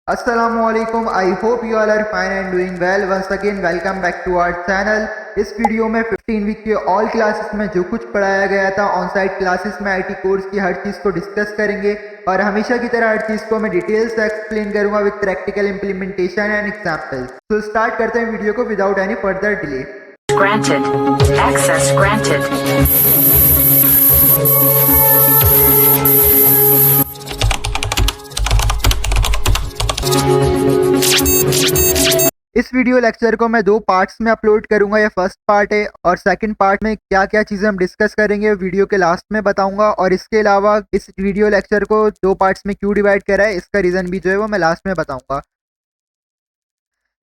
Assalamualaikum. I hope you all are fine and doing well. Once again, welcome back to our channel. इस video में 15 week के all classes में जो कुछ पढ़ाया गया था ऑन साइट क्लासेस में आईटी कोर्स की हर चीज़ को डिस्कस करेंगे और हमेशा की तरह हर चीज़ को मैं डिटेल से एक्सप्लेन करूंगा with practical implementation and examples. तो स्टार्ट करते हैं वीडियो को without any further delay. Granted. Access granted. इस वीडियो लेक्चर को मैं 2 पार्ट्स में अपलोड करूंगा। ये फर्स्ट पार्ट है और सेकंड पार्ट में क्या क्या चीज़ें हम डिस्कस करेंगे वीडियो के लास्ट में बताऊंगा। और इसके अलावा इस वीडियो लेक्चर को 2 पार्ट्स में क्यों डिवाइड करा है इसका रीज़न भी जो है वो मैं लास्ट में बताऊंगा।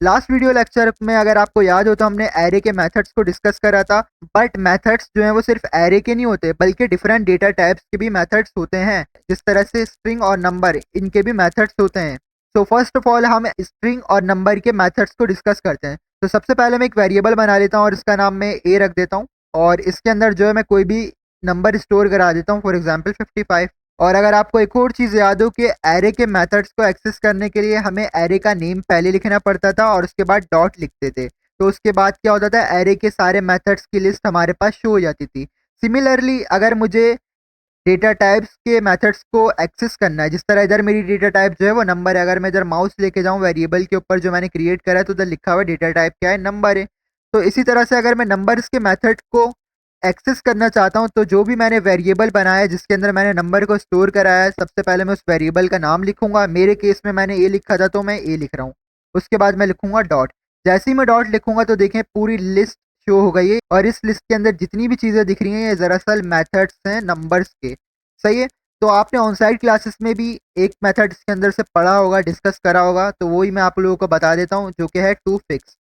लास्ट वीडियो लेक्चर में अगर आपको याद हो तो हमने एरे के मेथड्स को डिस्कस करा था, बट मेथड्स जो हैं वो सिर्फ एरे के नहीं होते बल्कि डिफरेंट डेटा टाइप्स के भी मेथड्स होते हैं। जिस तरह से स्ट्रिंग और नंबर, इनके भी मेथड्स होते हैं। तो फर्स्ट ऑफ ऑल हम स्ट्रिंग और नंबर के मेथड्स को डिस्कस करते हैं। तो सबसे पहले मैं एक वेरिएबल बना लेता हूँ और इसका नाम मैं ए रख देता हूँ और इसके अंदर जो है मैं कोई भी नंबर स्टोर करा देता हूँ, फॉर एग्जाम्पल 55। और अगर आपको एक और चीज़ याद हो कि एरे के मेथड्स को एक्सेस करने के लिए हमें एरे का नेम पहले लिखना पड़ता था और उसके बाद डॉट लिखते थे, तो उसके बाद क्या होता था, एरे के सारे मेथड्स की लिस्ट हमारे पास शो हो जाती थी। सिमिलरली अगर मुझे डेटा टाइप्स के मेथड्स को एक्सेस करना है, जिस तरह इधर मेरी डेटा टाइप जो है वो नंबर है, अगर मैं इधर माउस लेके जाऊँ वेरिएबल के ऊपर जो मैंने क्रिएट करा है तो उधर लिखा हुआ डेटा टाइप क्या है, नंबर है। तो इसी तरह से अगर मैं नंबर्स के मेथड को एक्सेस करना चाहता हूं तो जो भी मैंने वेरिएबल बनाया है जिसके अंदर मैंने नंबर को स्टोर कराया है, सबसे पहले मैं उस वेरिएबल का नाम लिखूंगा। मेरे केस में मैंने ए लिखा था तो मैं ए लिख रहा हूँ। उसके बाद मैं लिखूंगा डॉट। जैसे ही मैं डॉट लिखूंगा तो देखें पूरी लिस्ट शो हो गई है और इस लिस्ट के अंदर जितनी भी चीज़ें दिख रही हैं ये दरअसल मेथड्स हैं नंबर्स के। सही है। तो आपने ऑन साइट क्लासेस में भी एक मेथड इसके अंदर से पढ़ा होगा, डिस्कस करा होगा, तो वही मैं आप लोगों को बता देता हूँ जो कि है टू फिक्स।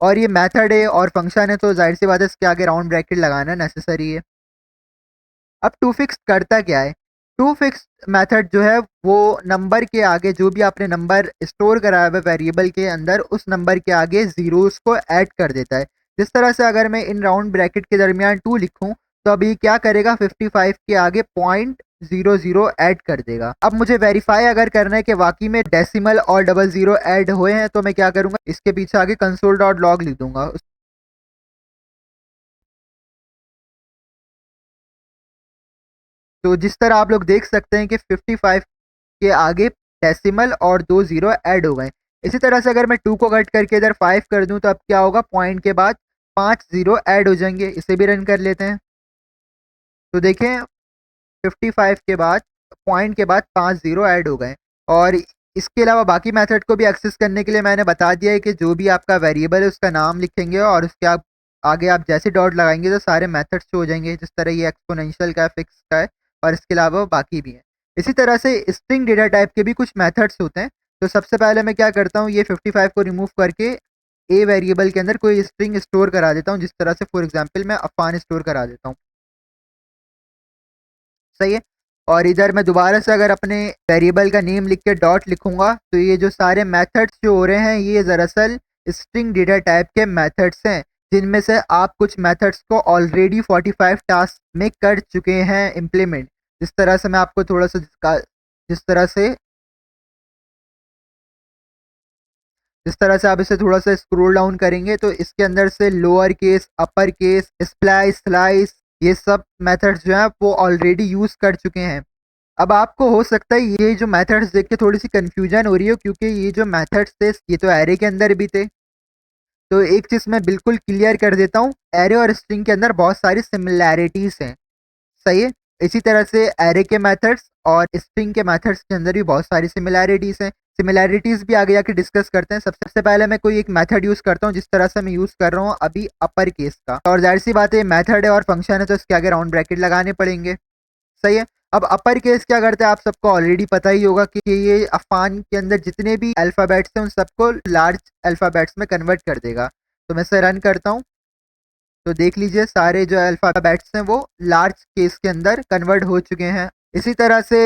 और ये मेथड है और फंक्शन है तो जाहिर सी बात है इसके आगे राउंड ब्रैकेट लगाना नेसेसरी है। अब टू फिक्स करता क्या है? टू फिक्स मेथड जो है वो नंबर के आगे जो भी आपने नंबर स्टोर कराया हुआ वेरिएबल के अंदर उस नंबर के आगे जीरोस को ऐड कर देता है। जिस तरह से अगर मैं इन राउंड ब्रैकेट के दरमियान 2 लिखूं तो अभी क्या करेगा, 55 के आगे पॉइंट 00 ऐड कर देगा। अब मुझे वेरीफाई अगर करना है कि वाकई में डेसिमल और डबल जीरो ऐड हुए हैं तो मैं क्या करूंगा, इसके पीछे आगे कंसोल डॉट लॉग लिख दूंगा। तो जिस तरह आप लोग देख सकते हैं कि 55 के आगे डेसिमल और 2 जीरो ऐड हो गए। इसी तरह से अगर मैं 2 को कट करके इधर 5 कर दूं तो अब क्या होगा, पॉइंट के बाद 5 जीरो ऐड हो जाएंगे। इसे भी रन कर लेते हैं तो देखें 55 के बाद पॉइंट के बाद 5 जीरो ऐड हो गए। और इसके अलावा बाकी मेथड को भी एक्सेस करने के लिए मैंने बता दिया है कि जो भी आपका वेरिएबल है उसका नाम लिखेंगे और उसके आगे आप जैसे डॉट लगाएंगे तो सारे मेथड्स हो जाएंगे। जिस तरह ये एक्सपोनेंशियल का है, फिक्स का है और इसके अलावा बाकी भी हैं। इसी तरह से स्ट्रिंग डेटा टाइप के भी कुछ मेथड्स होते हैं। तो सबसे पहले मैं क्या करता हूँ, ये 55 को रिमूव करके ए वेरिएबल के अंदर कोई स्ट्रिंग स्टोर करा देता हूँ। जिस तरह से फॉर एग्जाम्पल मैं अफान स्टोर करा देता हूँ। सही है। और इधर मैं दोबारा से अगर अपने वेरिएबल का नेम लिख के डॉट लिखूंगा तो ये जो सारे मेथड्स जो हो रहे हैं ये दरअसल स्ट्रिंग डेटा टाइप के मेथड्स हैं, जिनमें से आप कुछ मेथड्स को ऑलरेडी 45 टास्क में कर चुके हैं इम्प्लीमेंट। जिस तरह से मैं आपको थोड़ा सा जिस तरह से आप इसे थोड़ा सा स्क्रॉल डाउन करेंगे तो इसके अंदर से lower case, upper case, splice, slice, ये सब मेथड्स जो हैं वो ऑलरेडी यूज़ कर चुके हैं। अब आपको हो सकता है ये जो मेथड्स देख के थोड़ी सी कंफ्यूजन हो रही हो, क्योंकि ये जो मेथड्स थे ये तो एरे के अंदर भी थे। तो एक चीज़ मैं बिल्कुल क्लियर कर देता हूँ, एरे और स्ट्रिंग के अंदर बहुत सारी सिमिलैरिटीज़ हैं। सही है। इसी तरह से एरे के मेथड्स और स्ट्रिंग के मेथड्स के अंदर भी बहुत सारी सिमिलैरिटीज़ हैं। सिमिलैरिटीज़ भी आगे आके डिस्कस करते हैं। सबसे पहले मैं कोई एक मेथड यूज़ करता हूँ जिस तरह से मैं यूज़ कर रहा हूँ अभी अपर केस का, और जाहिर सी बात है मेथड है और फंक्शन है तो इसके आगे राउंड ब्रैकेट लगाने पड़ेंगे। सही है। अब अपर केस क्या करते हैं आप सबको ऑलरेडी पता ही होगा कि ये अफान के अंदर जितने भी अल्फ़ाबेट्स हैं उन सबको लार्ज अल्फ़ाबेट्स में कन्वर्ट कर देगा। तो मैं इसे रन करता हूँ तो देख लीजिए सारे जो अल्फ़ाबेट्स हैं वो लार्ज केस के अंदर कन्वर्ट हो चुके हैं। इसी तरह से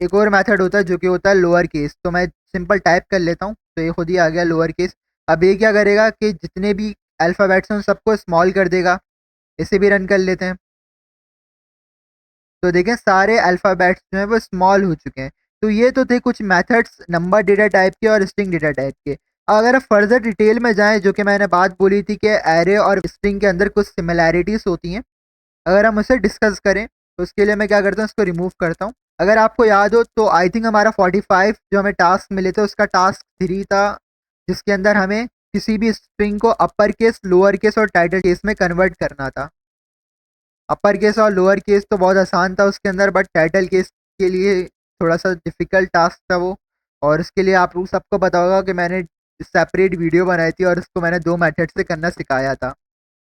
एक और मेथड होता है जो कि होता है लोअर केस। तो मैं सिंपल टाइप कर लेता हूँ तो ये खुद ही आ गया लोअर केस। अब ये क्या करेगा कि जितने भी अल्फ़ाबेट्स हैं उन सबको स्मॉल कर देगा। इसे भी रन कर लेते हैं तो देखें सारे अल्फ़ाबेट्स जो हैं वो स्मॉल हो चुके हैं। तो ये तो थे कुछ मेथड्स नंबर डेटा टाइप के और स्ट्रिंग डेटा टाइप के। अगर आप फर्दर डिटेल में जाएँ, जो कि मैंने बात बोली थी कि एरे और स्ट्रिंग के अंदर कुछ सिमिलैरिटीज़ होती हैं, अगर हम उसे डिस्कस करें, तो उसके लिए मैं क्या करता हूँ, इसको रिमूव करता हूँ। अगर आपको याद हो तो आई थिंक हमारा 45 जो हमें टास्क मिले थे, उसका टास्क 3 था, जिसके अंदर हमें किसी भी स्ट्रिंग को अपर केस, लोअर केस और टाइटल केस में कन्वर्ट करना था। अपर केस और लोअर केस तो बहुत आसान था उसके अंदर, बट टाइटल केस के लिए थोड़ा-सा डिफ़िकल्ट टास्क था वो। और उसके लिए आप लोग सबको पता होगा कि मैंने सेपरेट वीडियो बनाई थी और उसको मैंने 2 मेथड से करना सिखाया था।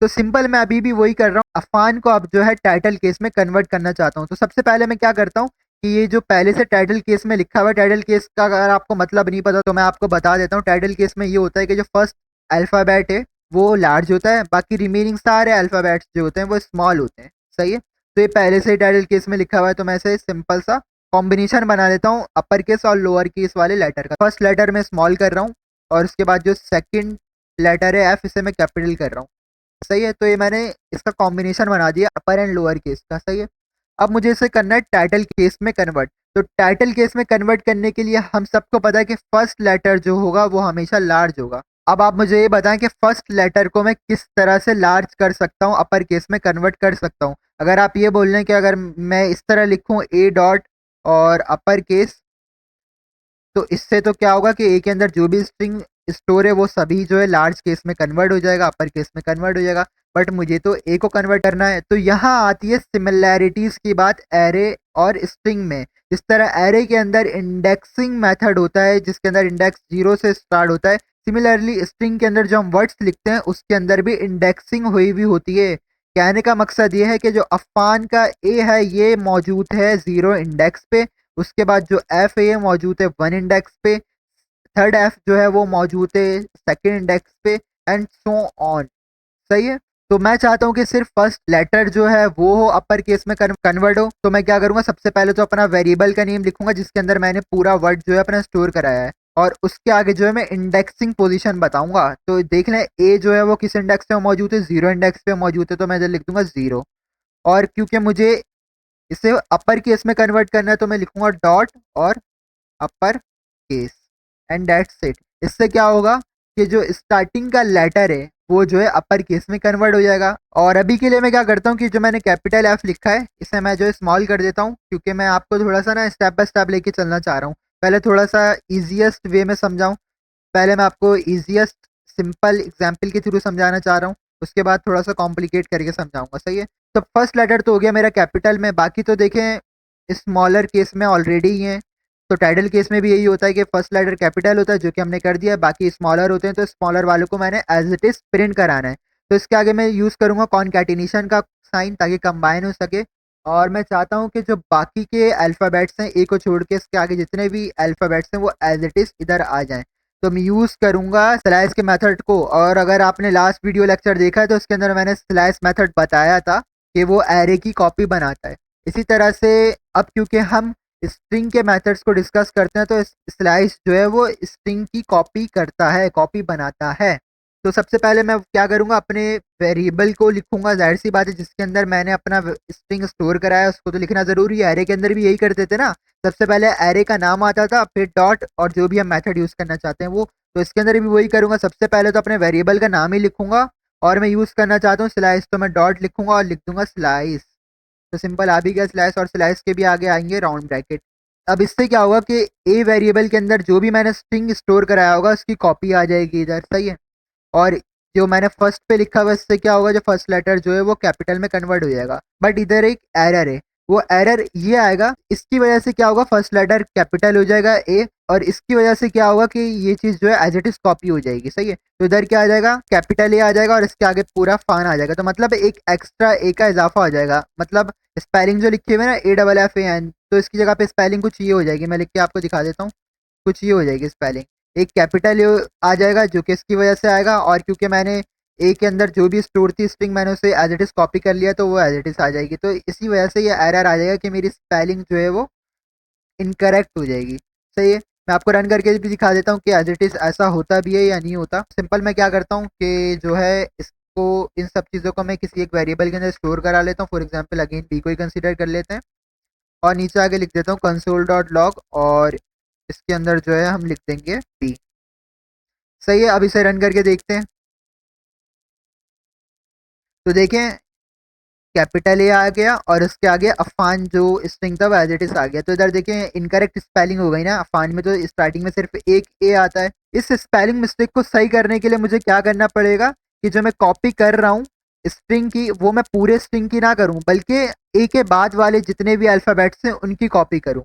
तो सिंपल मैं अभी भी वही कर रहा हूँ। अफ़ान को अब जो है टाइटल केस में कन्वर्ट करना चाहता हूँ। तो सबसे पहले मैं क्या करता हूँ कि ये जो पहले से टाइटल केस में लिखा हुआ है, टाइटल केस का अगर आपको मतलब नहीं पता तो मैं आपको बता देता हूँ। टाइटल केस में ये होता है कि जो फर्स्ट अल्फ़ाबेट है वो लार्ज होता है, बाकी रिमेनिंग सारे अल्फ़ाबेट्स जो होते हैं वो स्मॉल होते हैं। सही है? तो ये पहले से ही टाइटल केस में लिखा हुआ है, तो मैं इसे सिंपल सा कॉम्बिनेशन बना देता हूँ अपर केस और लोअर केस वाले लेटर का। फर्स्ट लेटर मैं स्मॉल कर रहा हूँ और उसके बाद जो सेकंड लेटर है एफ, इसे मैं कैपिटल कर रहा हूँ। सही है? तो ये मैंने इसका कॉम्बिनेशन बना दिया अपर एंड लोअर केस का। सही है? अब मुझे इसे करना है टाइटल केस में कन्वर्ट। तो टाइटल केस में कन्वर्ट करने के लिए हम सबको पता है कि फर्स्ट लेटर जो होगा वो हमेशा लार्ज होगा। अब आप मुझे ये बताएं कि फर्स्ट लेटर को मैं किस तरह से लार्ज कर सकता हूँ, अपर केस में कन्वर्ट कर सकता हूँ। अगर आप ये बोल रहे हैं कि अगर मैं इस तरह लिखूँ ए डॉट और अपर केस, तो इससे तो क्या होगा कि ए के अंदर जो भी स्ट्रिंग स्टोर है वो सभी जो है लार्ज केस में कन्वर्ट हो जाएगा, अपर केस में कन्वर्ट हो जाएगा। बट मुझे तो ए को कन्वर्ट करना है। तो यहाँ आती है सिमिलैरिटीज की बात एरे और स्ट्रिंग में। जिस तरह एरे के अंदर इंडेक्सिंग मेथड होता है, जिसके अंदर इंडेक्स 0 से स्टार्ट होता है, सिमिलरली स्ट्रिंग के अंदर जो हम वर्ड्स लिखते हैं उसके अंदर भी इंडेक्सिंग हुई हुई होती है। कहने का मकसद ये है कि जो अफ़ान का ए है ये मौजूद है 0 इंडेक्स पे, उसके बाद जो एफ है ये मौजूद है 1 इंडेक्स पे, थर्ड एफ जो है वो मौजूद है सेकंड इंडेक्स पे, एंड सो ऑन। सही है? तो मैं चाहता हूँ कि सिर्फ फर्स्ट लेटर जो है वो हो अपर केस में कन्वर्ट हो। तो मैं क्या करूँगा, सबसे पहले तो अपना वेरिएबल का नेम लिखूंगा जिसके अंदर मैंने पूरा वर्ड जो है अपना स्टोर कराया है, और उसके आगे जो है मैं इंडेक्सिंग पोजीशन बताऊंगा। तो देख लें ए जो है वो किस इंडेक्स पे मौजूद है, 0 इंडेक्स पे मौजूद है, तो मैं इधर लिख दूंगा 0। और क्योंकि मुझे इसे अपर केस में कन्वर्ट करना है तो मैं लिखूंगा डॉट और upper case, and that's it. इससे क्या होगा कि जो स्टार्टिंग का लेटर है वो जो है अपर केस में कन्वर्ट हो जाएगा। और अभी के लिए मैं क्या करता हूँ कि जो मैंने कैपिटल एफ लिखा है इसे मैं जो है स्मॉल कर देता हूँ, क्योंकि मैं आपको थोड़ा सा ना स्टेप बाय स्टेप लेके चलना चाह रहा हूँ। पहले थोड़ा सा इजीएस्ट वे में समझाऊँ, पहले मैं आपको ईज़ीएस्ट सिंपल एग्ज़ाम्पल के थ्रू समझाना चाह रहा हूँ, उसके बाद थोड़ा-सा कॉम्प्लिकेट करके समझाऊँगा, सही है? तो फर्स्ट लेटर तो हो गया मेरा कैपिटल में, बाकी तो देखें स्मॉलर केस में ऑलरेडी ही हैं। तो टाइटल केस में भी यही होता है कि फर्स्ट लेटर कैपिटल होता है, जो कि हमने कर दिया है, बाकी स्मॉलर होते हैं, तो स्मॉलर वालों को मैंने एज़ इट इज़ प्रिंट कराना है। तो इसके आगे मैं यूज़ करूँगा कॉनकैटिनेशन का साइन, ताकि कंबाइन हो सके। और मैं चाहता हूँ कि जो बाकी के अल्फ़ाबेट्स हैं, ए को छोड़ के इसके आगे जितने भी अल्फ़ाबेट्स हैं वो एज़ इट इज़ इधर आ जाएँ। तो मैं यूज़ करूँगा स्लैश के मेथड को। और अगर आपने लास्ट वीडियो लेक्चर देखा है तो उसके अंदर मैंने स्लैश मेथड बताया था कि वो एरे की कॉपी बनाता है। इसी तरह से अब क्योंकि हम स्ट्रिंग के मेथड्स को डिस्कस करते हैं, तो स्लैश जो है वो स्ट्रिंग की कॉपी करता है, कॉपी बनाता है। तो सबसे पहले मैं क्या करूँगा, अपने वेरिएबल को लिखूँगा, ज़ाहिर-सी बात है जिसके अंदर मैंने अपना स्ट्रिंग स्टोर कराया है उसको तो लिखना ज़रूरी है। एरे के अंदर भी यही करते थे ना, सबसे पहले एरे का नाम आता था, फिर डॉट और जो भी हम मेथड यूज़ करना चाहते हैं वो। तो इसके अंदर भी वही करूँगा, सबसे पहले तो अपने वेरिएबल का नाम ही लिखूँगा, और मैं यूज़ करना चाहता हूँ स्लाइस, तो मैं डॉट लिखूँगा और लिख दूँगा स्लाइस। तो सिंपल आ भी गया स्लैश, और स्लैश के भी आगे आएँगे राउंड ब्रैकेट। अब इससे क्या होगा कि ए वेरिएबल के अंदर जो भी मैंने स्ट्रिंग स्टोर कराया होगा उसकी कॉपी आ जाएगी इधर, सही है? और जो मैंने फर्स्ट पे लिखा हुआ इससे क्या होगा, जो फर्स्ट लेटर जो है वो कैपिटल में कन्वर्ट हो जाएगा। बट इधर एक एरर है, वो एरर ये आएगा, इसकी वजह से क्या होगा, फर्स्ट लेटर कैपिटल हो जाएगा ए, और इसकी वजह से क्या होगा कि ये चीज़ जो है एज इट इज़ कॉपी हो जाएगी, सही है? तो इधर क्या आ जाएगा, कैपिटल ए आ जाएगा और इसके आगे पूरा फान आ जाएगा। तो मतलब एक एक्स्ट्रा ए का इजाफा हो जाएगा। मतलब स्पेलिंग जो लिखी हुई है ना A double F A N, तो इसकी जगह पे स्पेलिंग कुछ ये हो जाएगी। मैं लिख के आपको दिखा देता हूँ, कुछ ये हो जाएगी स्पेलिंग। एक कैपिटल ए आ जाएगा जो कि इसकी वजह से आएगा, और क्योंकि मैंने ए के अंदर जो भी स्टोर थी स्ट्रिंग मैंने उसे एज इट इज़ कॉपी कर लिया, तो वो एज इट इज़ आ जाएगी। तो इसी वजह से ये एरर आ जाएगा कि मेरी स्पेलिंग जो है वो इनकरेक्ट हो जाएगी, सही है? मैं आपको रन करके भी दिखा देता हूँ कि एज इट इज़ ऐसा होता भी है या नहीं होता। सिंपल मैं क्या करता हूँ कि जो है इसको, इन सब चीज़ों को मैं किसी एक वेरिएबल के अंदर स्टोर करा लेता हूँ। फॉर एग्जाम्पल अगेन बी को ही कंसिडर कर लेते हैं। और नीचे आगे लिख देता हूँ console.log और इसके अंदर जो है हम लिख देंगे b। सही है, अब इसे रन करके देखते हैं। तो देखें कैपिटल ए आ गया और उसके आगे अफान जो स्ट्रिंग था वो एज इट इज आ गया। तो इधर देखें इनकरेक्ट स्पेलिंग हो गई ना, अफान में तो स्टार्टिंग में सिर्फ एक ए आता है। इस स्पेलिंग मिस्टेक को सही करने के लिए मुझे क्या करना पड़ेगा कि जो मैं कॉपी कर रहा हूँ स्ट्रिंग की, वो मैं पूरे स्ट्रिंग की ना करूँ बल्कि ए के बाद वाले जितने भी अल्फ़ाबेट्स हैं उनकी कॉपी करूँ।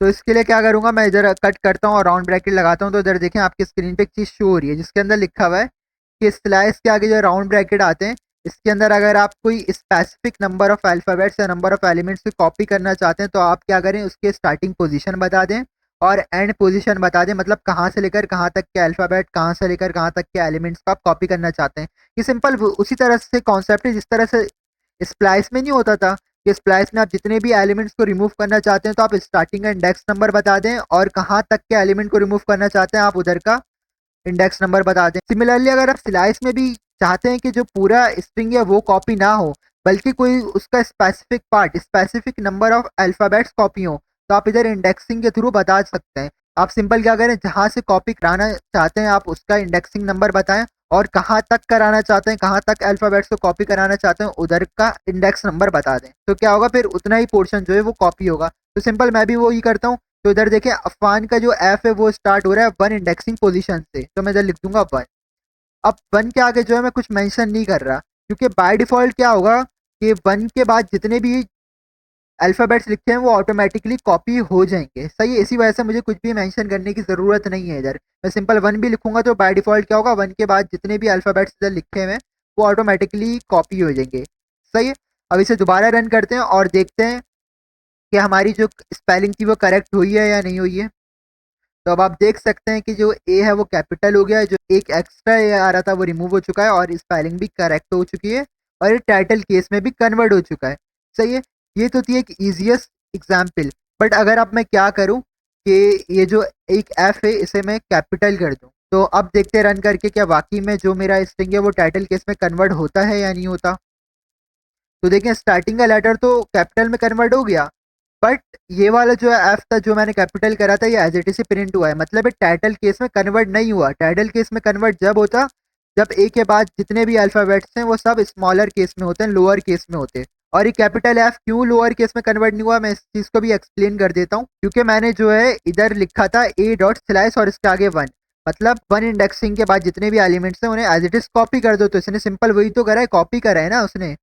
तो इसके लिए क्या करूंगा, मैं इधर कट करता हूँ और राउंड ब्रैकेट लगाता हूँ। तो इधर देखें आपकी स्क्रीन पे एक चीज़ शो हो रही है जिसके अंदर लिखा हुआ है कि स्लैश के आगे जो राउंड ब्रैकेट आते हैं इसके अंदर अगर आप कोई स्पेसिफिक नंबर ऑफ अल्फ़ाबेट्स या नंबर ऑफ एलिमेंट्स को कॉपी करना चाहते हैं तो आप क्या करें, उसके स्टार्टिंग पोजीशन बता दें और एंड पोजीशन बता दें, मतलब कहाँ से लेकर कहाँ तक के अल्फ़ाबेट, कहाँ से लेकर कहाँ तक के एलिमेंट्स को आप कॉपी करना चाहते हैं। ये सिंपल उसी तरह से कॉन्सेप्ट है जिस तरह से स्प्लाइस में नहीं होता था कि स्प्लाइस में आप जितने भी एलिमेंट्स को रिमूव करना चाहते हैं तो आप स्टार्टिंग का इंडेक्स नंबर बता दें और कहाँ तक के एलिमेंट को रिमूव करना चाहते हैं आप उधर का इंडेक्स नंबर बता दें। सिमिलरली अगर आप स्लाइस में भी चाहते हैं कि जो पूरा स्ट्रिंग है वो कॉपी ना हो बल्कि कोई उसका specific part, specific number of alphabets copy हो, तो आप इधर इंडेक्सिंग के थ्रू बता सकते हैं। आप सिंपल क्या करें, जहाँ से कॉपी कराना चाहते हैं आप उसका इंडेक्सिंग नंबर बताएं और कहाँ तक कराना चाहते हैं, कहाँ तक अल्फ़ाबेट्स को कॉपी कराना चाहते हैं उधर का इंडेक्स नंबर बता दें। तो क्या होगा, फिर उतना ही पोर्शन जो है वो कॉपी होगा। तो सिंपल मैं भी वो ही करता हूँ। तो इधर देखिए अफवान का जो एफ है वो स्टार्ट हो रहा है 1 इंडेक्सिंग पोजीशन से, तो मैं इधर लिख दूंगा 1। अब 1 के आगे जो है मैं कुछ मेंशन नहीं कर रहा क्योंकि बाय डिफ़ॉल्ट क्या होगा कि 1 के बाद जितने भी अल्फ़ाबेट्स लिखे हैं वो ऑटोमेटिकली कॉपी हो जाएंगे। सही है, इसी वजह से मुझे कुछ भी मेंशन करने की ज़रूरत नहीं है। इधर मैं सिंपल 1 भी लिखूंगा तो बाय डिफ़ॉल्ट क्या होगा, 1 के बाद जितने भी अल्फ़ाबेट्स इधर लिखे हुए हैं वो ऑटोमेटिकली कॉपी हो जाएंगे। सही है, अब इसे दोबारा रन करते हैं और देखते हैं कि हमारी जो स्पेलिंग थी वो करेक्ट हुई है या नहीं हुई है। तो अब आप देख सकते हैं कि जो ए है वो कैपिटल हो गया है, जो एक एक्स्ट्रा ए आ रहा था वो रिमूव हो चुका है और स्पेलिंग भी करेक्ट हो चुकी है और ये टाइटल केस में भी कन्वर्ट हो चुका है। सही है, ये तो थी एक ईजिएस्ट एग्जाम्पल। बट अगर अब मैं क्या करूं कि ये जो एक एफ है इसे मैं कैपिटल कर दूं, तो अब देखते हैं रन करके क्या वाकई में जो मेरा स्ट्रिंग है वो टाइटल केस में कन्वर्ट होता है या नहीं होता। तो देखें स्टार्टिंग का लेटर तो कैपिटल में कन्वर्ट हो गया, बट ये वाला जो एफ था जो मैंने कैपिटल करा था ये एज इट इज से प्रिंट हुआ है, मतलब ये टाइटल केस में कन्वर्ट नहीं हुआ। टाइटल केस में कन्वर्ट जब होता जब ए के बाद जितने भी अल्फाबेट्स हैं वो सब स्मॉलर केस में होते हैं, लोअर केस में होते हैं। और ये कैपिटल एफ क्यों लोअर केस में कन्वर्ट नहीं हुआ मैं इस चीज को भी एक्सप्लेन कर देता हूँ। क्योंकि मैंने जो है इधर लिखा था ए डॉट स्लैश और इसके आगे 1, मतलब 1 इंडेक्सिंग के बाद जितने भी एलिमेंट्स हैं उन्हें एज इट इज कॉपी कर दो। तो इसने सिंपल वही तो करा है, कॉपी करा है ना उसने।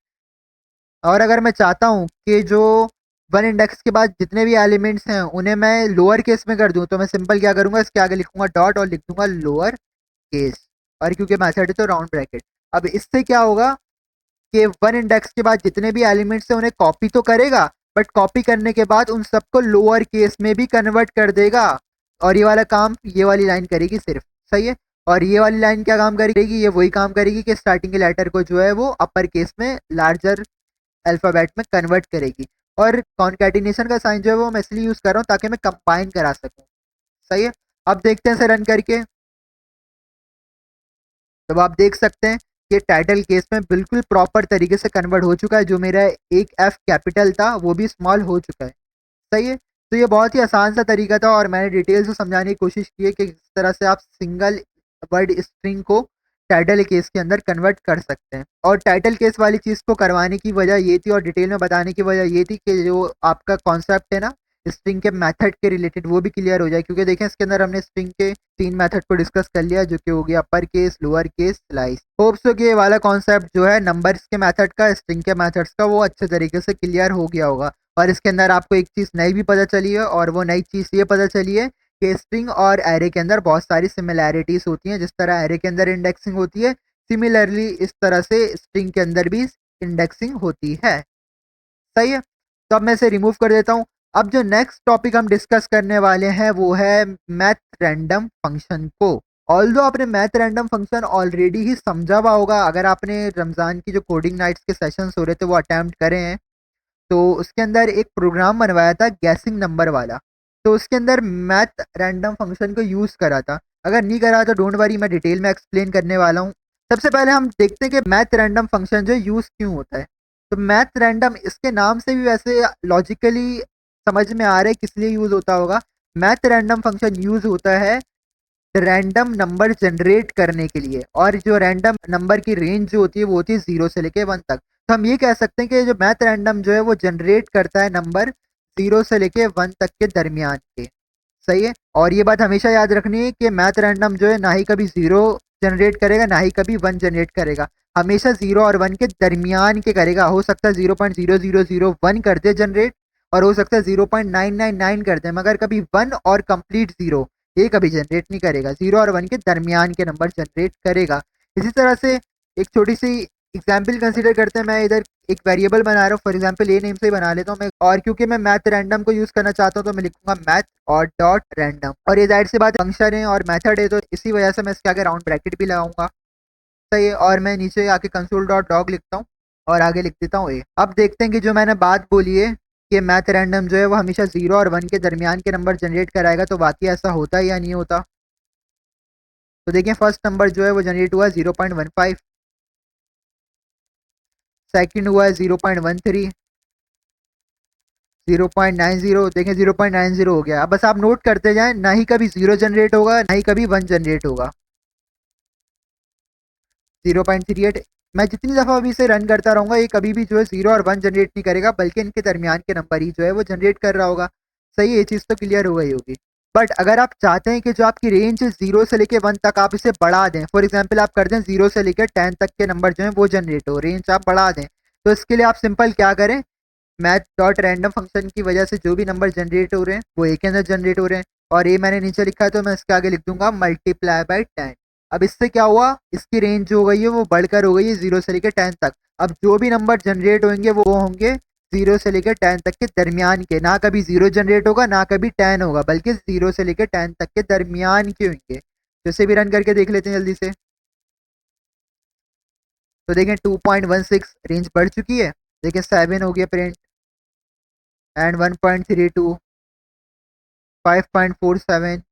और अगर मैं चाहता हूँ कि जो 1 इंडेक्स के बाद जितने भी एलिमेंट्स हैं उन्हें मैं लोअर केस में कर दूँ तो मैं सिंपल क्या करूँगा, इसके आगे लिखूंगा डॉट और लिख दूंगा लोअर केस, और क्योंकि मेथड है तो राउंड ब्रैकेट। अब इससे क्या होगा कि 1 इंडेक्स के बाद जितने भी एलिमेंट्स हैं उन्हें कॉपी तो करेगा बट कॉपी करने के बाद उन सबको लोअर केस में भी कन्वर्ट कर देगा और ये वाला काम ये वाली लाइन करेगी सिर्फ। सही है, और ये वाली लाइन क्या काम करेगी, ये वही काम करेगी कि स्टार्टिंग के लेटर को जो है वो अपर केस में लार्जर अल्फ़ाबेट में कन्वर्ट करेगी। और कॉन्कैटिनेशन का साइन जो है वो मैं इसलिए यूज़ कर रहा हूँ ताकि मैं कंबाइन करा सकूँ। सही है, अब देखते हैं इसे रन करके। तब आप देख सकते हैं कि टाइटल केस में बिल्कुल प्रॉपर तरीके से कन्वर्ट हो चुका है, जो मेरा एक एफ कैपिटल था वो भी स्मॉल हो चुका है। सही है, तो ये बहुत ही आसान सा तरीका था और मैंने डिटेल से समझाने की कोशिश की है कि किस तरह से आप सिंगल वर्ड स्ट्रिंग को टाइटल केस के अंदर कन्वर्ट कर सकते हैं। और टाइटल केस वाली चीज़ को करवाने की वजह ये थी और डिटेल में बताने की वजह ये थी कि जो आपका कॉन्सेप्ट है ना स्ट्रिंग के मेथड के रिलेटेड वो भी क्लियर हो जाए। क्योंकि देखें इसके अंदर हमने स्ट्रिंग के 3 मेथड को डिस्कस कर लिया जो कि हो गया upper case, lower case, slice. Hope so कि ये वाला कॉन्सेप्ट जो है नंबर्स के मेथड का, स्ट्रिंग के मेथड्स का, वो अच्छे तरीके से क्लियर हो गया होगा। और इसके अंदर आपको एक चीज़ नई भी पता चली है और वो नई चीज़ ये पता चली है कि स्ट्रिंग और एरे के अंदर बहुत सारी सिमिलैरिटीज होती हैं। जिस तरह एरे के अंदर इंडेक्सिंग होती है सिमिलरली इस तरह से स्ट्रिंग के अंदर भी इंडेक्सिंग होती है। सही है, तो अब मैं इसे रिमूव कर देता हूँ। अब जो नेक्स्ट टॉपिक हम डिस्कस करने वाले हैं वो है मैथ रैंडम फंक्शन को। ऑल्दो आपने मैथ रैंडम फंक्शन ऑलरेडी ही समझा हुआ होगा, अगर आपने रमज़ान की जो कोडिंग नाइट्स के सेशंस हो रहे थे वो अटेम्प्ट करे हैं तो उसके अंदर एक प्रोग्राम बनवाया था गैसिंग नंबर वाला। तो उसके अंदर मैथ रैंडम फंक्शन को यूज़ करा था। अगर नहीं करा तो डोंट वरी, मैं डिटेल में एक्सप्लेन करने वाला हूँ। सबसे पहले हम देखते हैं कि मैथ रैंडम फंक्शन जो यूज़ क्यों होता है। तो मैथ रैंडम इसके नाम से भी वैसे लॉजिकली समझ में आ रहा है किस लिए यूज होता होगा। मैथ रैंडम फंक्शन यूज होता है रैंडम नंबर जनरेट करने के लिए, और जो रैंडम नंबर की रेंज जो होती है वो होती है 0 से लेके 1 तक। तो हम ये कह सकते हैं कि जो मैथ रैंडम जो है वो जनरेट करता है नंबर 0 से लेके 1 तक के दरमियान के। सही है, और ये बात हमेशा याद रखनी है कि मैथ रैंडम जो है ना ही कभी 0 जनरेट करेगा ना ही कभी 1 जनरेट करेगा, हमेशा 0 और 1 के दरमियान के करेगा। हो सकता है 0.0001 कर दे जनरेट, और हो सकता है 0.999 कर दे, मगर कभी 1 और कंप्लीट 0 ये कभी जनरेट नहीं करेगा। 0 और 1 के दरमियान के नंबर जनरेट करेगा। इसी तरह से एक छोटी सी एग्जाम्पल कंसीडर करते हैं। मैं इधर एक वेरिएबल बना रहा हूँ, फॉर एग्जाम्पल ए नेम से ही बना लेता हूँ मैं, और क्योंकि मैं मैथ रैंडम को यूज करना चाहता हूँ तो मैं लिखूंगा मैथ और डॉट रैंडम, और ये जाहिर सी बात फंक्शन है और मेथड है, तो इसी वजह से मैं इसके आगे राउंड ब्रैकेट भी लगाऊंगा। सही है, और मैं नीचे आके कंसोल डॉट डॉग लिखता हूँ और आगे लिख देता हूँ ए। अब देखते हैं कि जो मैंने बात बोली है कि मैथ रैंडम जो है वो हमेशा 0 और 1 के दरमियान के नंबर जनरेट कराएगा, तो वाकई ऐसा होता है या नहीं होता। तो देखिए फर्स्ट नंबर जो है वो जनरेट हुआ 0.15, सेकंड हुआ है 0.13, 0.90, देखें 0.90 हो गया। अब बस आप नोट करते जाएं, ना ही कभी 0 जनरेट होगा ना ही कभी 1 जनरेट होगा। 0.38, मैं जितनी दफ़ा अभी इसे रन करता रहूंगा ये कभी भी जो है 0 और 1 जनरेट नहीं करेगा, बल्कि इनके दरमियान के नंबर ही जो है वो जनरेट कर रहा होगा। सही है, ये चीज़ तो क्लियर हो गई होगी। बट अगर आप चाहते हैं कि जो आपकी रेंज है 0 से लेके 1 तक आप इसे बढ़ा दें, फॉर एग्जाम्पल आप कर दें 0 से लेकर 10 तक के नंबर जो है वो जनरेट हो, रेंज आप बढ़ा दें, तो इसके लिए आप सिंपल क्या करें, मैथ डॉट रैंडम फंक्शन की वजह से जो भी नंबर जनरेट हो रहे हैं वो ए के अंदर जनरेट हो रहे हैं, और ये मैंने नीचे लिखा है तो मैं इसके आगे लिख दूंगा मल्टीप्लाई बाय 10। अब इससे क्या हुआ, इसकी रेंज जो हो गई है वो बढ़कर हो गई है 0 से लेकर 10 तक। अब जो भी नंबर जनरेट होंगे वो होंगे 0 से लेकर 10 तक के दरमियान के, ना कभी 0 जनरेट होगा ना कभी 10 होगा, बल्कि 0 से लेकर 10 तक के दरमियान के होंगे। तो इसे भी रन करके देख लेते हैं जल्दी से। तो देखें 2.16 रेंज बढ़ चुकी है, देखें 7 हो गया प्रिंट, एंड 1.32, 5.47,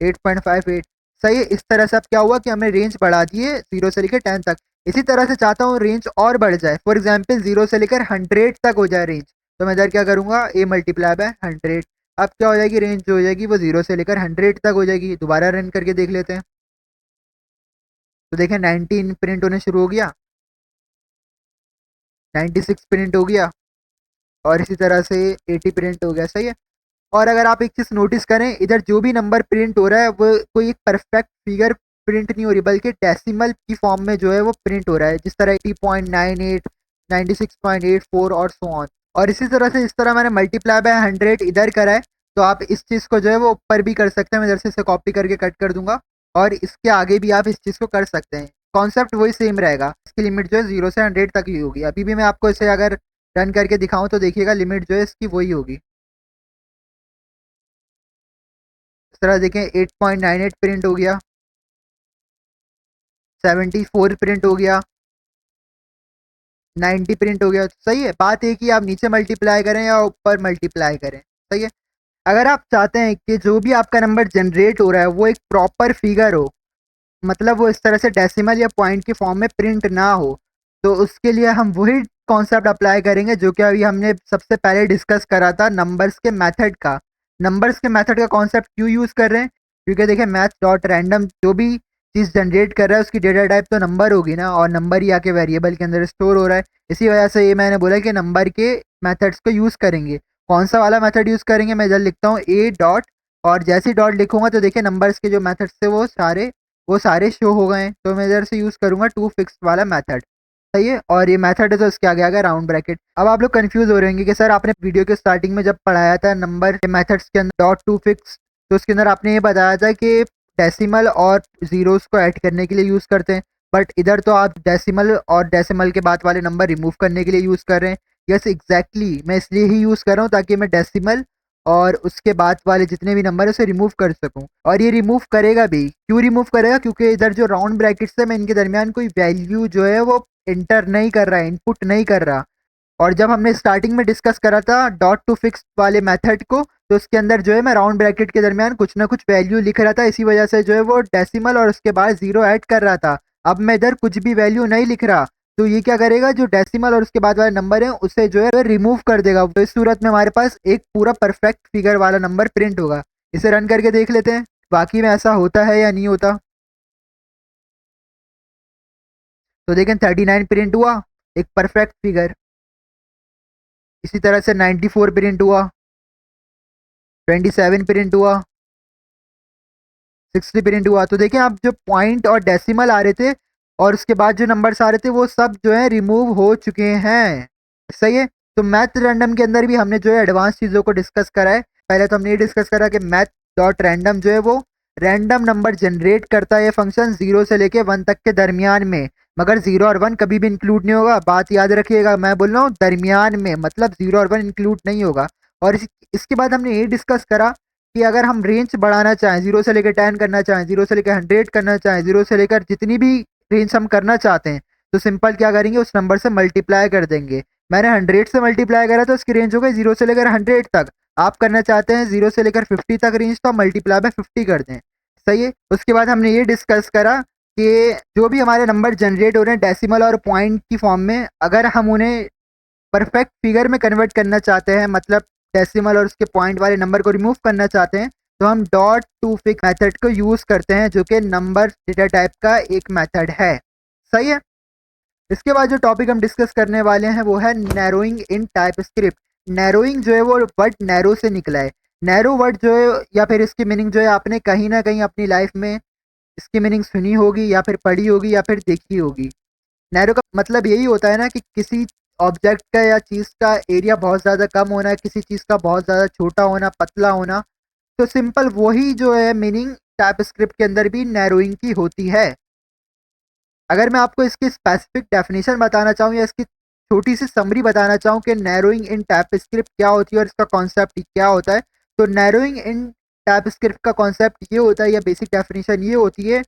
8.58। सही है, इस तरह से अब क्या हुआ कि हमने रेंज बढ़ा दी है 0 से लेकर 10 तक। इसी तरह से चाहता हूँ रेंज और बढ़ जाए, फॉर एग्जाम्पल 0 से लेकर 100 तक हो जाए रेंज, तो मैं इधर क्या करूँगा, ए मल्टीप्लाई बाय 100। अब क्या हो जाएगी, रेंज जो हो जाएगी वो 0 से लेकर 100 तक हो जाएगी। दोबारा रन करके देख लेते हैं, तो देखें 19 प्रिंट होने शुरू हो गया, 96 प्रिंट हो गया, और इसी तरह से 80 प्रिंट हो गया। सही है, और अगर आप एक चीज़ नोटिस करें, इधर जो भी नंबर प्रिंट हो रहा है वो कोई एक परफेक्ट फिगर प्रिंट नहीं हो रही, बल्कि डेसिमल की फॉर्म में जो है वो प्रिंट हो रहा है, जिस तरह 80.98, 96.84 और सो ऑन। और इसी तरह से इस तरह मैंने मल्टीप्लाई बाय 100 इधर करा है, तो आप इस चीज़ को जो है वो ऊपर भी कर सकते हैं। मैं इधर से इसे कॉपी करके कट कर दूंगा, और इसके आगे भी आप इस चीज़ को कर सकते हैं। कॉन्सेप्ट वही सेम रहेगा, इसकी लिमिट जो है 0 से 100 तक ही होगी। अभी भी मैं आपको इसे अगर रन करके दिखाऊं तो देखिएगा लिमिट जो है इसकी वही होगी। इस तरह देखें 8.98 प्रिंट हो गया, 74 प्रिंट हो गया, 90 प्रिंट हो गया। सही है, बात एक ही, आप नीचे मल्टीप्लाई करें या ऊपर मल्टीप्लाई करें। सही है, अगर आप चाहते हैं कि जो भी आपका नंबर जनरेट हो रहा है वो एक प्रॉपर फिगर हो, मतलब वो इस तरह से डेसिमल या पॉइंट की फॉर्म में प्रिंट ना हो, तो उसके लिए हम वही कॉन्सेप्ट अप्लाई करेंगे जो कि अभी हमने सबसे पहले डिस्कस करा था, नंबर्स के मेथड का। नंबर्स के मेथड का कॉन्सेप्ट क्यों यूज़ कर रहे हैं, क्योंकि देखिए मैथ डॉट रैंडम जो भी चीज़ जनरेट कर रहा है उसकी डेटा टाइप तो नंबर होगी ना, और नंबर ही आके वेरिएबल के अंदर स्टोर हो रहा है। इसी वजह से ये मैंने बोला कि नंबर के मेथड्स को यूज़ करेंगे। कौन सा वाला मेथड यूज़ करेंगे, मैं इधर लिखता हूँ ए डॉट, और जैसे ही डॉट लिखूंगा तो देखिए नंबर्स के जो मेथड्स थे वो सारे शो हो गए हैं। तो मैं इधर से यूज़ करूँगा टू फिक्स वाला मेथड। सही है, और ये मेथड है तो इसके आगे आ गया राउंड ब्रैकेट। अब आप लोग कंफ्यूज हो रहे होंगे कि सर आपने वीडियो के स्टार्टिंग में जब पढ़ाया था नंबर के मेथड्स के अंदर डॉट टू फिक्स, तो उसके अंदर आपने ये बताया था कि डेसिमल और जीरोस को ऐड करने के लिए यूज़ करते हैं, बट इधर तो आप डेसिमल और डेसिमल के बाद वाले नंबर रिमूव करने के लिए यूज़ कर रहे हैं। यस एग्जैक्टली, मैं इसलिए ही यूज़ कर रहा हूँ ताकि मैं डेसिमल और उसके बाद वाले जितने भी नंबर है उसे रिमूव कर सकूं, और ये रिमूव करेगा भी। क्यों रिमूव करेगा, क्योंकि इधर जो राउंड ब्रैकेट्स है मैं इनके दरमियान कोई वैल्यू जो है वो इंटर नहीं कर रहा है, इनपुट नहीं कर रहा। और जब हमने स्टार्टिंग में डिस्कस करा था डॉट टू फिक्स वाले मेथड को, तो उसके अंदर जो है मैं राउंड ब्रैकेट के दरमियान कुछ ना कुछ वैल्यू लिख रहा था, इसी वजह से जो है वो डेसिमल और उसके बाद जीरो ऐड कर रहा था। अब मैं इधर कुछ भी वैल्यू नहीं लिख रहा, तो ये क्या करेगा, जो डेसिमल और उसके बाद वाले नंबर है उसे जो है रिमूव कर देगा। तो इस सूरत में हमारे पास एक पूरा परफेक्ट फिगर वाला नंबर प्रिंट होगा। इसे रन करके देख लेते हैं बाकी में ऐसा होता है या नहीं होता। तो देखें 39 प्रिंट हुआ, एक परफेक्ट फिगर। इसी तरह से 94 प्रिंट हुआ, 27 प्रिंट हुआ, 60 प्रिंट हुआ। तो देखें आप, जो पॉइंट और डेसिमल आ रहे थे और उसके बाद जो नंबर्स आ रहे थे वो सब जो है रिमूव हो चुके हैं। सही है। तो मैथ रैंडम के अंदर भी हमने जो है एडवांस चीज़ों को डिस्कस करा है। पहले तो हमने ये डिस्कस करा कि मैथ डॉट रैंडम जो है वो रैंडम नंबर जनरेट करता है। ये फंक्शन 0 से लेके 1 तक के दरमियान में, मगर 0 और 1 कभी भी इंक्लूड नहीं होगा। बात याद रखिएगा, मैं बोल रहा हूँ दरमियान में, मतलब 0 और 1 इंक्लूड नहीं होगा। और इसके बाद हमने ये डिस्कस करा कि अगर हम रेंज बढ़ाना चाहें, 0 से लेकर 10 करना चाहें, 0 से लेकर 100 करना चाहें, 0 से लेकर जितनी भी रेंज हम करना चाहते हैं, तो सिंपल क्या करेंगे, उस नंबर से मल्टीप्लाई कर देंगे। मैंने 100 से मल्टीप्लाई करा तो उसकी रेंज हो गई 0 से लेकर 100 तक। आप करना चाहते हैं 0 से लेकर 50 तक रेंज, तो मल्टीप्लाई बाय 50 कर दें। सही है। उसके बाद हमने ये डिस्कस करा कि जो भी हमारे नंबर जनरेट हो रहे हैं डेसिमल और पॉइंट की फॉर्म में, अगर हम उन्हें परफेक्ट फिगर में कन्वर्ट करना चाहते हैं, मतलब डेसिमल और उसके पॉइंट वाले नंबर को रिमूव करना चाहते हैं, तो हम डॉट टू फिक्स मेथड को यूज करते हैं, जो कि नंबर डेटा टाइप का एक मेथड है। सही है। इसके बाद जो टॉपिक हम डिस्कस करने वाले हैं वो है नैरोइंग इन टाइप स्क्रिप्ट। नैरोइंग जो है वो वर्ड नैरो से निकला है। नैरो वर्ड जो है, या फिर इसकी मीनिंग जो है, आपने कहीं ना कहीं अपनी लाइफ में इसकी मीनिंग सुनी होगी या फिर पढ़ी होगी या फिर देखी होगी। नैरो का मतलब यही होता है ना कि किसी ऑब्जेक्ट का या चीज़ का एरिया बहुत ज़्यादा कम होना, किसी चीज़ का बहुत ज़्यादा छोटा होना, पतला होना। तो सिंपल वही जो है मीनिंग टाइप स्क्रिप्ट के अंदर भी नैरोइंग की होती है। अगर मैं आपको इसकी स्पेसिफिक डेफिनेशन बताना चाहूँ या इसकी छोटी सी समरी बताना चाहूँ कि नैरोइंग इन टाइप स्क्रिप्ट क्या होती है और इसका कॉन्सेप्ट क्या होता है, तो नैरोइंग इन टाइप स्क्रिप्ट का कॉन्सेप्ट ये होता है, या बेसिक डेफिनेशन ये होती है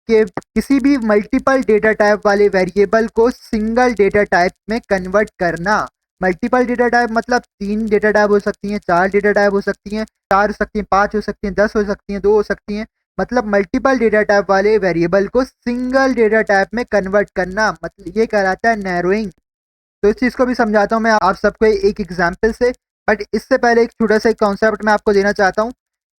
कि किसी भी मल्टीपल डेटा टाइप वाले वेरिएबल को सिंगल डेटा टाइप में कन्वर्ट करना। मल्टीपल डेटा टाइप मतलब 3 डेटा टाइप हो सकती हैं, 4 डेटा टाइप हो सकती हैं, 4 हो सकती हैं, 5 हो सकती हैं, 10 हो सकती हैं, 2 हो सकती हैं। मतलब मल्टीपल डेटा टाइप वाले वेरिएबल को सिंगल डेटा टाइप में कन्वर्ट करना, मतलब ये कहलाता है नैरोइंग। तो इस चीज़ को भी समझाता हूँ मैं आप सबको एक एग्जाम्पल से। बट इससे पहले एक छोटा सा कॉन्सेप्ट मैं आपको देना चाहता हूँ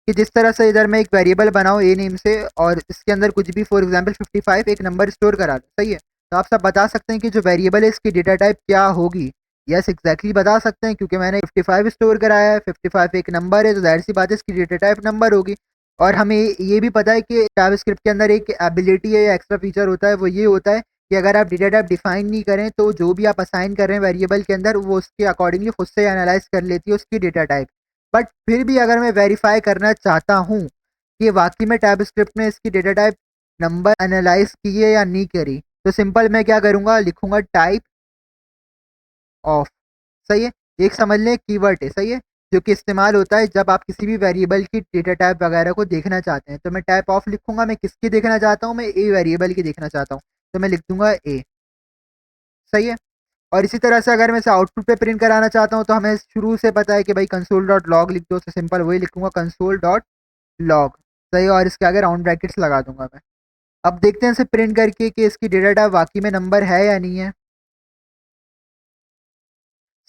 कि जिस तरह से इधर मैं एक वेरिएबल बनाऊँ ए नेम से और इसके अंदर कुछ भी, फॉर एग्जांपल 55 एक नंबर स्टोर करा दूँ। सही है। तो आप सब बता सकते हैं कि जो वेरिएबल है इसकी डेटा टाइप क्या होगी। यस, एग्जैक्टली बता सकते हैं, क्योंकि मैंने 55 स्टोर कराया है, 55 एक नंबर है, तो जाहिर सी बात है इसकी डेटा टाइप नंबर होगी। और हमें ये भी पता है कि जावास्क्रिप्ट के अंदर एक एबिलिटी है या एक्स्ट्रा फीचर होता है, वो ये होता है कि अगर आप डेटा टाइप डिफाइन नहीं करें तो जो भी आप असाइन कर रहे हैं वेरिएबल के अंदर, वो उसके अकॉर्डिंगली खुद से एनालाइज कर लेती है उसकी डेटा टाइप। बट फिर भी अगर मैं वेरीफाई करना चाहता हूँ कि वाकई में टाइप स्क्रिप्ट ने इसकी डेटा टाइप नंबर एनालाइज की है या नहीं करी, तो सिंपल मैं क्या करूँगा, लिखूंगा टाइप ऑफ। सही है। एक समझ लें कीवर्ड है। सही है। जो कि इस्तेमाल होता है जब आप किसी भी वेरिएबल की डेटा टाइप वगैरह को देखना चाहते हैं। तो मैं टाइप ऑफ लिखूंगा, मैं किसकी देखना चाहता हूँ, मैं ए वेरिएबल की देखना चाहता हूँ, तो मैं लिख दूंगा ए। सही है। और इसी तरह से अगर मैं इसे आउटपुट पे प्रिंट कराना चाहता हूँ, तो हमें शुरू से पता है कि भाई कंसोल डॉट लॉग लिख दो, तो सिंपल वही लिखूंगा, कंसोल डॉट लॉग। सही है। और इसके आगे राउंड ब्रैकेट्स लगा दूंगा मैं। अब देखते हैं इसे प्रिंट करके कि इसकी डेटा टाइप वाकई में नंबर है या नहीं है।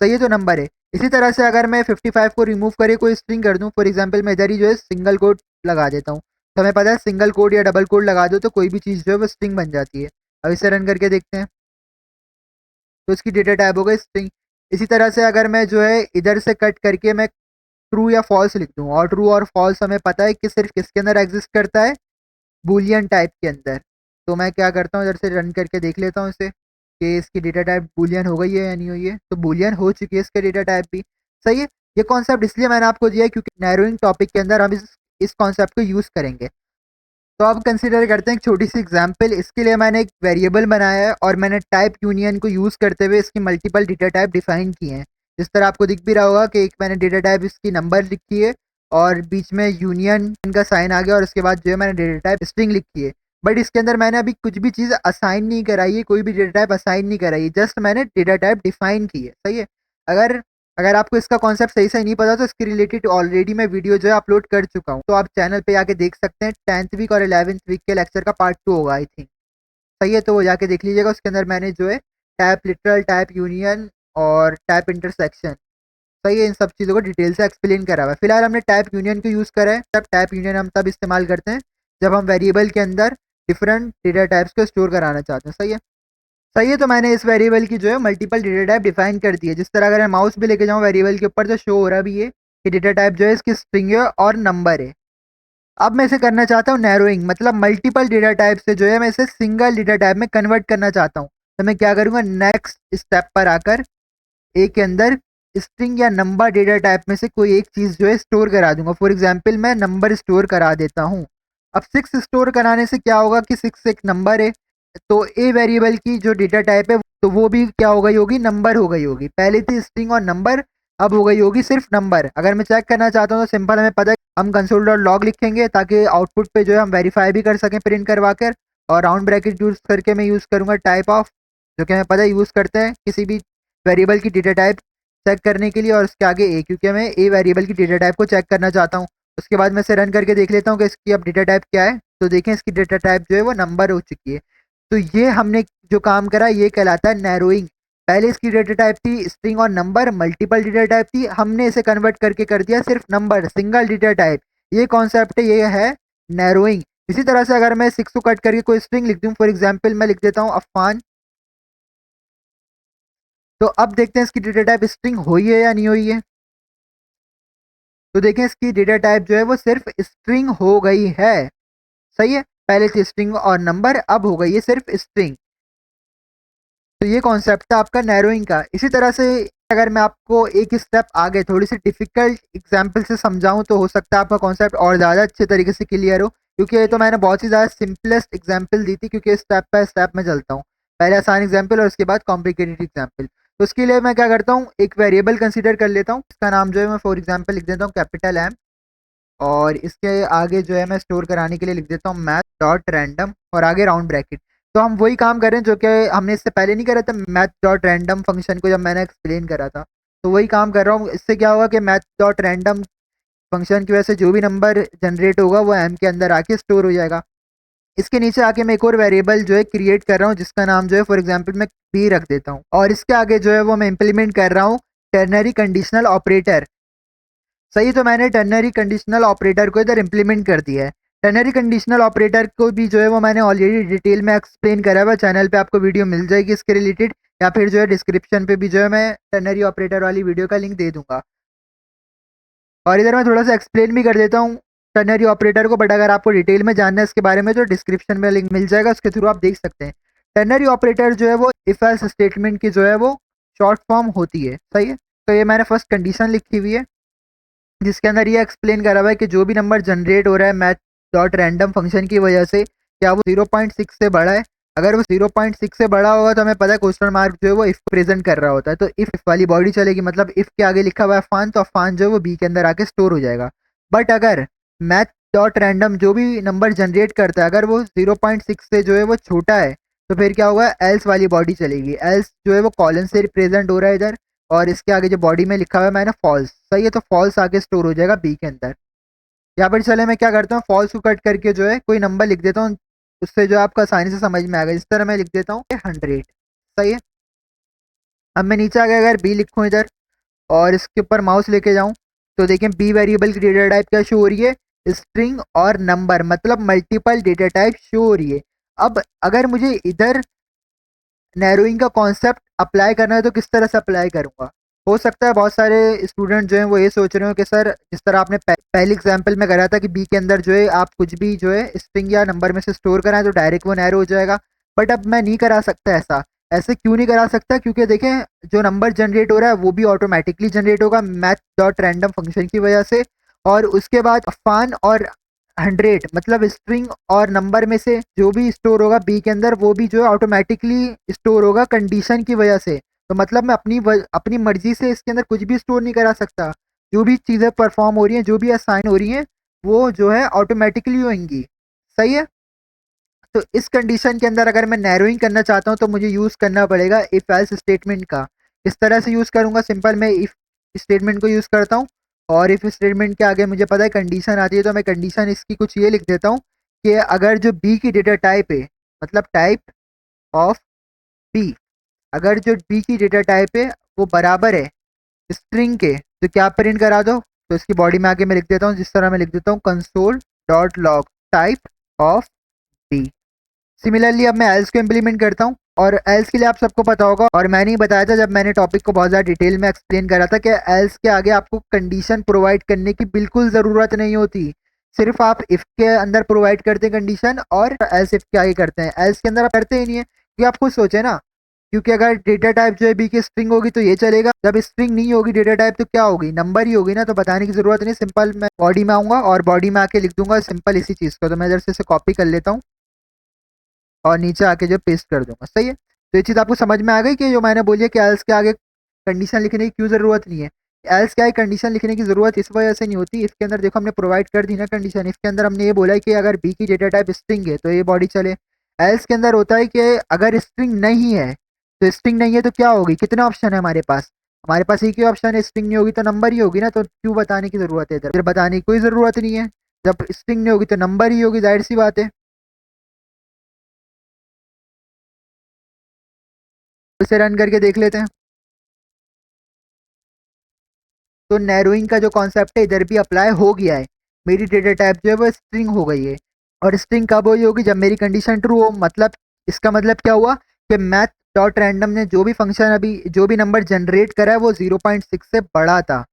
सही है, तो नंबर है। इसी तरह से अगर मैं 55 को रिमूव करके कोई स्ट्रिंग कर दूं, फॉर एग्जांपल मैं इधर ही जो है सिंगल कोड लगा देता हूं, तो हमें पता है सिंगल कोड या डबल कोड लगा दो तो कोई भी चीज़ जो है वो स्ट्रिंग बन जाती है। अब इसे रन करके देखते हैं, तो इसकी डेटा टाइप हो गई स्ट्रिंग। इसी तरह से अगर मैं जो है इधर से कट करके मैं ट्रू या फॉल्स लिख दूं, और ट्रू और फॉल्स हमें पता है कि सिर्फ किसके अंदर एग्जिस्ट करता है, बूलियन टाइप के अंदर। तो मैं क्या करता हूँ, इधर से रन करके देख लेता हूँ इसे कि इसकी डेटा टाइप बूलियन हो गई है या नहीं हुई है। तो बूलियन हो चुकी है इसके डेटा टाइप भी। सही है। ये कॉन्सेप्ट इसलिए मैंने आपको दिया है क्योंकि नैरोइंग टॉपिक के अंदर हम इस कॉन्सेप्ट को यूज़ करेंगे। तो अब कंसिडर करते हैं एक छोटी सी एग्जांपल। इसके लिए मैंने एक वेरिएबल बनाया है और मैंने टाइप यूनियन को यूज़ करते हुए इसकी मल्टीपल डेटा टाइप डिफाइन किए हैं। जिस तरह आपको दिख भी रहा होगा कि एक मैंने डेटा टाइप इसकी नंबर लिखी है और बीच में यूनियन का साइन आ गया, और उसके बाद जो है मैंने डेटा टाइप स्ट्रिंग लिखी है। बट इसके अंदर मैंने अभी कुछ भी चीज़ असाइन नहीं कराई है, कोई भी डेटा टाइप असाइन नहीं कराई है, जस्ट मैंने डेटा टाइप डिफाइन की है। सही है। अगर अगर आपको इसका कॉन्सेप्ट सही से नहीं पता तो इसके रिलेटेड ऑलरेडी मैं वीडियो जो है अपलोड कर चुका हूँ, तो आप चैनल पे जाके देख सकते हैं। 10th वीक और 11th वीक के लेक्चर का पार्ट 2 होगा आई थिंक। सही है। तो वो जाके देख लीजिएगा, उसके अंदर मैंने जो है टाइप लिटरल, टाइप यूनियन और टाइप इंटरसेक्शन। सही है, इन सब चीज़ों को डिटेल से एक्सप्लेन करा हुआ है। फिलहाल हमने टाइप यूनियन को यूज़ करा है। तब टाइप यूनियन हम तब इस्तेमाल करते हैं जब हम वेरिएबल के अंदर डिफरेंट डेटा टाइप्स को स्टोर कराना चाहते हैं। सही है, सही है। तो मैंने इस वेरिएबल की जो है मल्टीपल डेटा टाइप डिफाइन कर दी है। जिस तरह अगर मैं माउस भी लेके जाऊँ वेरिएबल के ऊपर तो शो हो रहा भी है कि डेटा टाइप जो है इसकी स्ट्रिंग है और नंबर है। अब मैं इसे करना चाहता हूँ नैरोइंग, मतलब मल्टीपल डेटा टाइप से जो है मैं इसे सिंगल डेटा टाइप में कन्वर्ट करना चाहता हूँ। तो मैं क्या करूँगा, नेक्स्ट स्टेप पर आकर ए के अंदर स्ट्रिंग या नंबर डेटा टाइप में से कोई एक चीज़ जो है स्टोर करा दूंगा। फॉर एग्जाम्पल मैं नंबर स्टोर करा देता हूँ। अब 6 स्टोर कराने से क्या होगा कि 6 एक नंबर है, तो ए वेरिएबल की जो डेटा टाइप है तो वो भी क्या हो गई होगी, नंबर हो गई होगी। पहले थी स्ट्रिंग और नंबर, अब हो गई होगी सिर्फ नंबर। अगर मैं चेक करना चाहता हूँ तो सिंपल हमें पता है हम कंसोल डॉट लॉग लिखेंगे ताकि आउटपुट पे जो है हम वेरीफाई भी कर सकें प्रिंट करवा कर। और राउंड ब्रैकेट यूज़ करके मैं यूज़ करूँगा टाइप ऑफ, जो कि हमें पता है यूज़ करते हैं किसी भी वेरिएबल की डेटा टाइप चेक करने के लिए, और उसके आगे ए, क्योंकि मैं ए वेरिएबल की डेटा टाइप को चेक करना चाहता हूँ। उसके बाद मैं इसे रन करके देख लेता हूँ कि इसकी अब डेटा टाइप क्या है। तो देखें इसकी डेटा टाइप जो है वो नंबर हो चुकी है। तो ये हमने जो काम करा ये कहलाता है नैरोइंग। पहले इसकी डेटा टाइप थी स्ट्रिंग और नंबर, मल्टीपल डेटा टाइप थी, हमने इसे कन्वर्ट करके कर दिया सिर्फ नंबर, सिंगल डेटा टाइप। ये कॉन्सेप्ट है, ये है नैरोइंग। इसी तरह से अगर मैं 6 को कट करके कोई स्ट्रिंग लिख दूं, फॉर एग्जाम्पल मैं लिख देता हूँ अफान, तो अब देखते हैं इसकी डेटा टाइप स्ट्रिंग हुई है या नहीं हुई है। तो देखें इसकी डेटा टाइप जो है वो सिर्फ स्ट्रिंग हो गई है। सही है, पहले थी स्ट्रिंग और नंबर, अब हो गई है सिर्फ स्ट्रिंग। तो ये कॉन्सेप्ट था आपका नैरोइंग का। इसी तरह से अगर मैं आपको एक स्टेप आगे थोड़ी सी डिफिकल्ट एग्जाम्पल से समझाऊं तो हो सकता है आपका कॉन्सेप्ट और ज़्यादा अच्छे तरीके से क्लियर हो, क्योंकि ये तो मैंने बहुत ही ज़्यादा सिंपलेस्ट एग्जाम्पल दी थी, क्योंकि स्टेप बाय स्टेप में चलता हूँ। पहले आसान एग्जाम्पल और उसके बाद कॉम्प्लिकेटेड एग्जाम्पल। तो उसके लिए मैं क्या करता हूँ, एक वेरिएबल कंसिडर कर लेता हूँ, इसका नाम जो है मैं फॉर एग्जाम्पल लिख देता हूँ कैपिटल एम, और इसके आगे जो है मैं स्टोर कराने के लिए लिख देता हूँ मैथ डॉट रैंडम और आगे राउंड ब्रैकेट। तो हम वही काम करें जो कि हमने इससे पहले नहीं करा था, मैथ डॉट रैंडम फंक्शन को जब मैंने एक्सप्लेन करा था। तो वही काम कर रहा हूँ। इससे क्या होगा कि मैथ डॉट रैंडम फंक्शन की वजह से जो भी नंबर जनरेट होगा वो एम के अंदर आके स्टोर हो जाएगा। इसके नीचे आके मैं एक और वेरिएबल जो है क्रिएट कर रहा हूँ जिसका नाम जो है फॉर एग्जाम्पल मैं बी रख देता हूँ, और इसके आगे जो है वो मैं इम्प्लीमेंट कर रहा हूँ टर्नरी कंडीशनल ऑपरेटर। सही, तो मैंने टर्नरी कंडीशनल ऑपरेटर को इधर इंप्लीमेंट कर दिया है। टर्नरी कंडीशनल ऑपरेटर को भी जो है वो मैंने ऑलरेडी डिटेल में एक्सप्लेन करा हुआ, चैनल पे आपको वीडियो मिल जाएगी इसके रिलेटेड, या फिर जो है डिस्क्रिप्शन पे भी जो है मैं टर्नरी ऑपरेटर वाली वीडियो का लिंक दे दूंगा। और इधर मैं थोड़ा सा एक्सप्लेन भी कर देता हूँ टर्नरी ऑपरेटर को, बट अगर आपको डिटेल में जानना है इसके बारे में तो डिस्क्रिप्शन में लिंक मिल जाएगा, उसके थ्रू आप देख सकते हैं। टर्नरी ऑपरेटर जो है वो इफ एल्स स्टेटमेंट की जो है वो शॉर्ट फॉर्म होती है। सही है, तो ये मैंने फर्स्ट कंडीशन लिखी हुई है जिसके अंदर ये एक्सप्लेन करा हुआ है कि जो भी नंबर जनरेट हो रहा है मैथ डॉट रैंडम फंक्शन की वजह से क्या वो 0.6 से बड़ा है। अगर वो 0.6 से बड़ा होगा तो हमें पता है क्वेश्चन मार्क जो है वो इफ प्रेजेंट कर रहा होता है, तो इफ वाली बॉडी चलेगी, मतलब इफ के आगे लिखा हुआ है फान, तो फान जो है वो बी के अंदर आके स्टोर हो जाएगा। बट अगर मैथ डॉट रैंडम जो भी नंबर जनरेट करता है अगर वो 0.6 से जो है वो छोटा है तो फिर क्या होगा, एल्स वाली बॉडी चलेगी। एल्स जो है वो कॉलन से रिप्रेजेंट हो रहा है इधर, और इसके आगे जो बॉडी में लिखा हुआ है मैंने फॉल्स। सही है, तो फॉल्स आगे स्टोर हो जाएगा बी के अंदर। यहाँ पर चले मैं क्या करता हूँ, फॉल्स को कट करके जो है कोई नंबर लिख देता हूँ, उससे जो आपको आसानी से समझ में आएगा। इस तरह मैं लिख देता हूँ 100। सही है, अब मैं नीचे आ गया, अगर बी लिखूँ इधर और इसके ऊपर माउस लेके जाऊँ तो देखें बी वेरिएबल की डेटा टाइप क्या शो हो रही है, स्ट्रिंग और नंबर, मतलब मल्टीपल डेटा टाइप शो हो रही है। अब अगर मुझे इधर नैरोइंग का कॉन्सेप्ट अप्लाई करना है तो किस तरह से अप्लाई करूंगा। हो सकता है बहुत सारे स्टूडेंट जो हैं वो ये सोच रहे हो कि सर जिस तरह आपने पहले एग्जांपल में करा था कि बी के अंदर जो है आप कुछ भी जो है स्ट्रिंग या नंबर में से स्टोर कराएं तो डायरेक्ट वो नैरो हो जाएगा। बट अब मैं नहीं करा सकता ऐसा। ऐसे क्यों नहीं करा सकता, क्योंकि देखें जो नंबर जनरेट हो रहा है वो भी ऑटोमेटिकली जनरेट होगा मैथ डॉट रैंडम फंक्शन की वजह से, और उसके बाद फान और 100 मतलब स्ट्रिंग और नंबर में से जो भी स्टोर होगा बी के अंदर वो भी जो है ऑटोमेटिकली स्टोर होगा कंडीशन की वजह से। तो मतलब मैं अपनी मर्जी से इसके अंदर कुछ भी स्टोर नहीं करा सकता। जो भी चीज़ें परफॉर्म हो रही हैं, जो भी असाइन हो रही हैं, वो जो है ऑटोमेटिकली होंगी। सही है, तो इस कंडीशन के अंदर अगर मैं नैरोइंग करना चाहता हूँ तो मुझे यूज़ करना पड़ेगा इफ एल्स स्टेटमेंट का। इस तरह से यूज़ करूँगा, सिंपल मैं इफ स्टेटमेंट को यूज़ करता हूँ, और इफ स्टेटमेंट के आगे मुझे पता है कंडीशन आती है तो मैं कंडीशन इसकी कुछ ये लिख देता हूँ कि अगर जो बी की डेटा टाइप है, मतलब टाइप ऑफ बी, अगर जो बी की डेटा टाइप है वो बराबर है स्ट्रिंग के तो क्या प्रिंट करा दो। तो इसकी बॉडी में आके मैं लिख देता हूँ, जिस तरह मैं लिख देता हूँ console dot log type of B. Similarly अब मैं एल्स को इम्प्लीमेंट करता हूँ, और एल्स के लिए आप सबको पता होगा, और मैंने ही बताया था जब मैंने टॉपिक को बहुत ज़्यादा डिटेल में एक्सप्लेन करा था कि एल्स के आगे आपको कंडीशन प्रोवाइड करने की बिल्कुल ज़रूरत नहीं होती। सिर्फ आप इफ़ के अंदर प्रोवाइड करते हैं कंडीशन, और एल्स इफ़ के आगे करते हैं। एल्स के अंदर आप करते ही नहीं है, क्योंकि आप खुद सोचे ना, क्योंकि अगर डेटा टाइप जो है बी की स्ट्रिंग होगी तो ये चलेगा, जब स्ट्रिंग नहीं होगी डेटा टाइप तो क्या होगी, नंबर ही होगी ना। तो बताने की जरूरत नहीं, सिंपल मैं बॉडी में आऊंगा और बॉडी में आके लिख दूंगा सिंपल इसी चीज़ को। तो मैं इधर से इसे कॉपी कर लेता हूँ और नीचे आके जो पेस्ट कर दूंगा। सही है, तो ये चीज़ आपको समझ में आ गई कि जो मैंने बोली है कि एल्स के आगे कंडीशन लिखने की क्यों ज़रूरत नहीं है। एल्स क्या है, कंडीशन लिखने की ज़रूरत इस वजह से नहीं होती। इसके अंदर देखो हमने प्रोवाइड कर दी ना कंडीशन, इसके अंदर हमने ये बोला है कि अगर बी की डेटा टाइप स्ट्रिंग है तो ये बॉडी चले। एल्स के अंदर होता है कि अगर स्ट्रिंग नहीं है तो स्ट्रिंग नहीं है तो क्या होगी, कितने ऑप्शन है हमारे पास, हमारे पास एक ही ऑप्शन है, स्ट्रिंग नहीं होगी तो नंबर ही होगी ना। तो क्यों बताने की ज़रूरत है, इधर फिर बताने की कोई ज़रूरत नहीं है। जब स्ट्रिंग नहीं होगी तो नंबर ही होगी, जाहिर सी बात है। इसे रन करके देख लेते हैं। तो नैरोइंग का जो कॉन्सेप्ट है इधर भी अप्लाई हो गया है। मेरी डेटा टाइप जो है वो स्ट्रिंग हो गई है, और स्ट्रिंग कब हुई होगी, जब मेरी कंडीशन ट्रू हो। मतलब इसका मतलब क्या हुआ कि मैथ डॉट रैंडम ने जो भी फंक्शन अभी जो भी नंबर जनरेट करा है वो 0.6 से बड़ा था।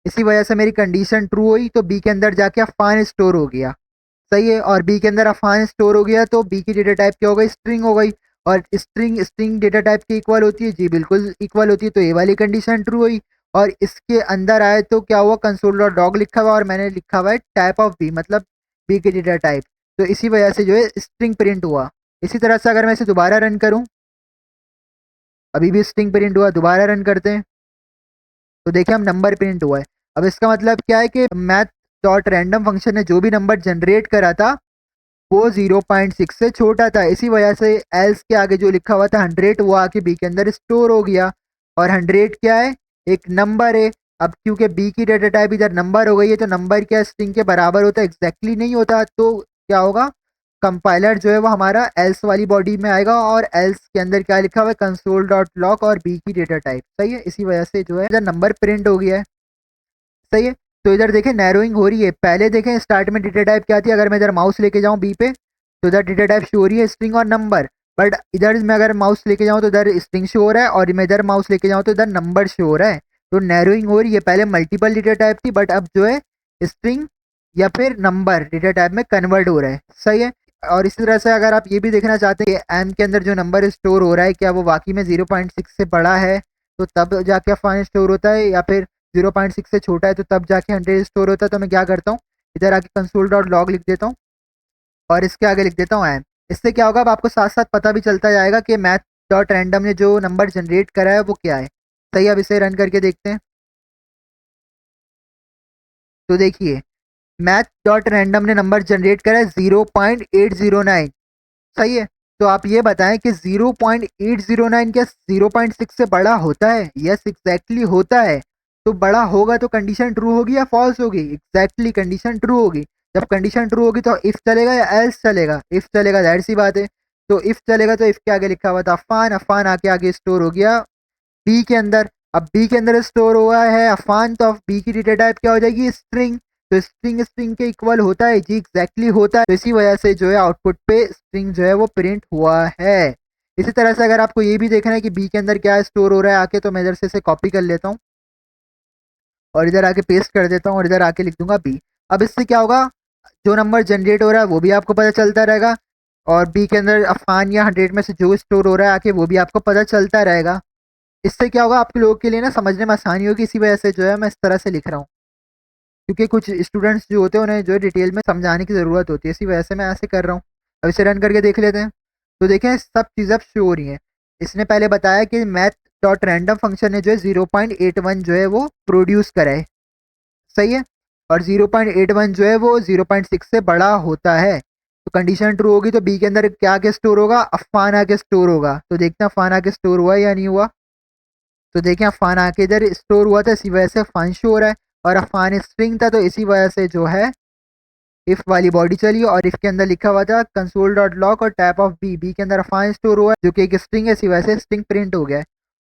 इसी वजह से मेरी कंडीशन ट्रू हुई, तो बी के अंदर जाके अफान स्टोर हो गया। सही है, और बी के अंदर अफान स्टोर हो गया तो बी की डेटा टाइप क्या हो गई, स्ट्रिंग हो गई। और स्ट्रिंग स्ट्रिंग डेटा टाइप की इक्वल होती है, जी बिल्कुल इक्वल होती है, तो ये वाली कंडीशन ट्रू हुई। और इसके अंदर आए तो क्या हुआ, कंसोल डॉट डॉग लिखा हुआ और मैंने लिखा हुआ है टाइप ऑफ बी, मतलब बी की डेटा टाइप। तो इसी वजह से जो है स्ट्रिंग प्रिंट हुआ। इसी तरह से अगर मैं इसे दोबारा रन करूं, अभी भी स्ट्रिंग प्रिंट हुआ, दोबारा रन करते हैं तो देखिए हम नंबर प्रिंट हुआ है। अब इसका मतलब क्या है कि मैथ डॉट रैंडम फंक्शन ने जो भी नंबर जनरेट करा था वो 0.6 से छोटा था। इसी वजह से एल्स के आगे जो लिखा हुआ था 100 वो आके बी के अंदर स्टोर हो गया। और 100 क्या है, एक नंबर है। अब क्योंकि बी की डेटा टाइप इधर नंबर हो गई है तो नंबर क्या स्ट्रिंग के बराबर होता है, एग्जैक्टली नहीं होता। तो क्या होगा, कंपाइलर जो है वो हमारा एल्स वाली बॉडी में आएगा, और एल्स के अंदर क्या लिखा हुआ है, कंसोल डॉट लॉग और बी की डेटा टाइप। सही है, इसी वजह से जो है इधर नंबर प्रिंट हो गया है। सही है, तो इधर देखें नैरोइंग हो रही है। पहले देखें स्टार्ट में डेटा टाइप क्या थी, अगर मैं इधर माउस लेके जाऊं बी पे तो इधर डेटा टाइप शो हो रही है स्ट्रिंग और नंबर। बट इधर मैं अगर माउस लेके जाऊं तो इधर स्ट्रिंग शो हो रहा है, और मैं इधर माउस लेके जाऊं तो इधर नंबर शो हो रहा है। तो नैरोइंग हो रही है, पहले मल्टीपल डेटा टाइप थी बट अब जो है स्ट्रिंग या फिर नंबर डेटा टाइप में कन्वर्ट हो रहा है। सही है, और इसी तरह से अगर आप ये भी देखना चाहते हैं कि एम के अंदर जो नंबर स्टोर हो रहा है क्या वो वाकई में 0.6 से बड़ा है, तो तब जाके फाइन स्टोर होता है, या फिर 0.6 से छोटा है तो तब जाके 100 स्टोर होता है। तो मैं क्या करता हूँ, इधर आके कंसोल डॉट लॉग लिख देता हूँ और इसके आगे लिख देता हूँ एम। इससे क्या होगा, अब आपको साथ साथ पता भी चलता जाएगा कि मैथ डॉट रैंडम ने जो नंबर जनरेट करा है वो क्या है। सही, अब इसे रन करके देखते हैं तो देखिए मैथ डॉट रैंडम ने नंबर जनरेट करा है 0.809। सही है, तो आप ये बताएं कि 0.809 क्या 0.6 से बड़ा होता है। यस एग्जैक्टली होता है। तो बड़ा होगा तो कंडीशन ट्रू होगी या फॉल्स होगी, एग्जैक्टली कंडीशन ट्रू होगी। जब कंडीशन ट्रू होगी तो इफ चलेगा या एल्स चलेगा, इफ चलेगा, जाहिर सी बात है। तो इफ चलेगा तो इफ के आगे लिखा हुआ था अफान, अफान आके आगे स्टोर हो गया बी के अंदर। अब बी के अंदर स्टोर हुआ है अफान, तो अब बी की डेटा टाइप क्या हो जाएगी, स्ट्रिंग। तो स्ट्रिंग स्ट्रिंग के इक्वल होता है, जी एग्जैक्टली होता है। तो इसी वजह से जो है आउटपुट पे स्ट्रिंग जो है वो प्रिंट हुआ है। इसी तरह से अगर आपको ये भी देखना है कि बी के अंदर क्या स्टोर हो रहा है आके, तो मैं इधर से इसे कॉपी कर लेता हूँ और इधर आके पेस्ट कर देता हूँ और इधर आके लिख दूंगा बी। अब इससे क्या होगा, जो नंबर जनरेट हो रहा है वो भी आपको पता चलता रहेगा, और बी के अंदर अफान या 100 में से जो स्टोर हो रहा है आके वो भी आपको पता चलता रहेगा। इससे क्या होगा, आपके लोगों के लिए ना समझने में आसानी होगी। इसी वजह से जो है मैं इस तरह से लिख रहा हूँ, क्योंकि कुछ स्टूडेंट्स जो होते हैं उन्हें जो है डिटेल में समझाने की ज़रूरत होती है, इसी वजह से मैं ऐसे कर रहा हूँ। अब इसे रन करके देख लेते हैं तो देखें सब चीज़ें अब शो हो रही हैं। इसने पहले बताया कि मैथ डॉट रैंडम फंक्शन ने जो है 0.81 जो है वो प्रोड्यूस करा है। सही है, और 0.81 जो है वो 0.6 से बड़ा होता है। तो कंडीशन ट्रू होगी तो बी के अंदर क्या आके स्टोर होगा, अफान आके स्टोर होगा। तो देखते हैं अफान आके स्टोर हुआ या नहीं हुआ। तो देखें अफान आके इधर स्टोर हुआ था, इसी वजह से अफान शो हो रहा है, और अफान स्ट्रिंग था तो इसी वजह से जो है इफ वाली बॉडी चली और इफ के अंदर लिखा हुआ था कंसोल डॉट लॉग और टैप ऑफ बी के अंदर फाइन स्टोर हुआ है जो कि एक स्ट्रिंग है, इसी वजह से स्ट्रिंग प्रिंट हो गया है।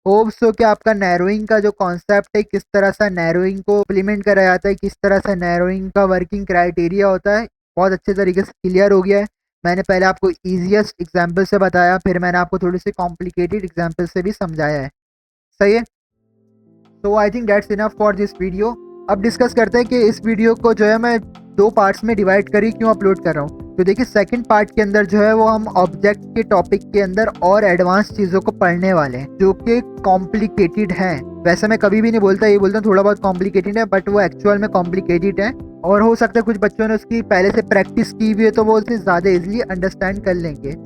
होप सो कि आपका नैरोइंग का जो कॉन्सेप्ट है, किस तरह से नैरोइंग को इम्प्लीमेंट करा जाता है, किस तरह से नैरोइंग का वर्किंग क्राइटेरिया होता है, बहुत अच्छे तरीके से क्लियर हो गया है। मैंने पहले आपको ईजिएस्ट एग्जाम्पल से बताया, फिर मैंने आपको थोड़ी सी कॉम्प्लिकेटेड एग्जाम्पल से भी समझाया है। सही है, तो I think that's enough for this video. अब डिस्कस करते हैं कि इस वीडियो को जो है मैं 2 पार्ट्स में डिवाइड करी क्यों अपलोड कर रहा हूँ। तो देखिए, सेकंड पार्ट के अंदर जो है वो हम ऑब्जेक्ट के टॉपिक के अंदर और एडवांस चीज़ों को पढ़ने वाले हैं जो कि कॉम्प्लिकेटेड हैं। वैसे मैं कभी भी नहीं बोलता, ये बोलता हूँ थोड़ा बहुत कॉम्प्लिकेटेड है, बट वो एक्चुअल में कॉम्प्लिकेटेड है और हो सकता है कुछ बच्चों ने उसकी पहले से प्रैक्टिस की हुई है तो वो उसे ज़्यादा ईजिली अंडरस्टैंड कर लेंगे।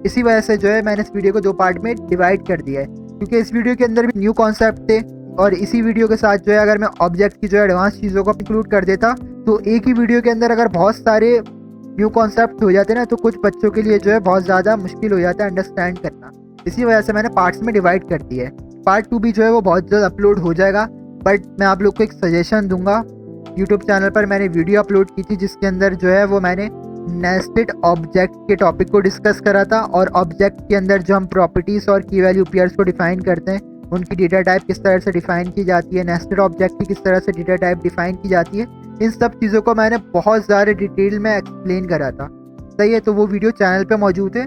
इसी वजह से जो है मैंने इस वीडियो को 2 पार्ट में डिवाइड कर दिया है, क्योंकि इस वीडियो के अंदर भी न्यू कॉन्सेप्ट थे और इसी वीडियो के साथ जो है अगर मैं ऑब्जेक्ट की जो एडवांस चीज़ों को इंक्लूड कर देता तो एक ही वीडियो के अंदर अगर बहुत सारे न्यू कॉन्सेप्ट हो जाते ना तो कुछ बच्चों के लिए जो है बहुत ज़्यादा मुश्किल हो जाता है अंडरस्टैंड करना। इसी वजह से मैंने पार्ट्स में डिवाइड कर दिया है। पार्ट 2 भी जो है वो बहुत जल्द अपलोड हो जाएगा, बट मैं आप लोग को एक सजेशन दूंगा। यूट्यूब चैनल पर मैंने वीडियो अपलोड की थी जिसके अंदर जो है वो मैंने नेस्टेड ऑब्जेक्ट के टॉपिक को डिस्कस करा था और ऑब्जेक्ट के अंदर जो हम प्रॉपर्टीज़ और की वैल्यू पेयर्स को डिफाइन करते हैं उनकी डेटा टाइप किस तरह से डिफाइन की जाती है, नेस्टेड ऑब्जेक्ट की किस तरह से डेटा टाइप डिफाइन की जाती है, इन सब चीज़ों को मैंने बहुत ज़्यादा डिटेल में एक्सप्लेन करा था। सही है, तो वो वीडियो चैनल पे मौजूद है,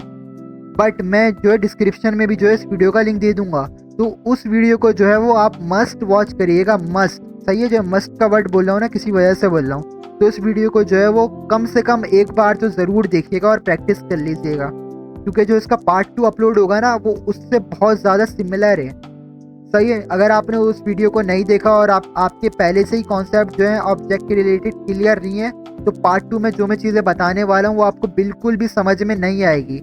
बट मैं जो है डिस्क्रिप्शन में भी जो है इस वीडियो का लिंक दे दूंगा, तो उस वीडियो को जो है वो आप मस्ट वॉच करिएगा। मस्ट, सही है, जो मस्ट का वर्ड बोल रहा हूँ ना किसी वजह से बोल रहा हूँ, तो इस वीडियो को जो है वो कम से कम एक बार तो ज़रूर देखिएगा और प्रैक्टिस कर लीजिएगा, क्योंकि जो इसका पार्ट 2 अपलोड होगा ना वो उससे बहुत ज़्यादा सिमिलर है। सही है, अगर आपने उस वीडियो को नहीं देखा और आपके पहले से ही कॉन्सेप्ट जो है ऑब्जेक्ट के रिलेटेड क्लियर नहीं है तो पार्ट 2 में जो मैं चीज़ें बताने वाला हूँ वो आपको बिल्कुल भी समझ में नहीं आएगी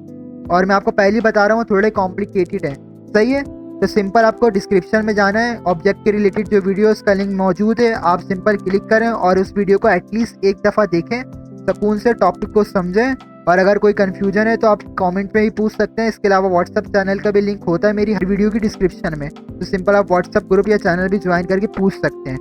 और मैं आपको पहले ही बता रहा हूँ थोड़े कॉम्प्लिकेटेड है। सही है, तो सिंपल आपको डिस्क्रिप्शन में जाना है, ऑब्जेक्ट के रिलेटेड जो वीडियोस का लिंक मौजूद है, आप सिंपल क्लिक करें और उस वीडियो को एटलीस्ट एक दफ़ा देखें, सुकून से टॉपिक को समझें और अगर कोई कन्फ्यूजन है तो आप कमेंट में ही पूछ सकते हैं। इसके अलावा व्हाट्सअप चैनल का भी लिंक होता है मेरी हर वीडियो की डिस्क्रिप्शन में, तो सिंपल आप व्हाट्सअप ग्रुप या चैनल भी ज्वाइन करके पूछ सकते हैं।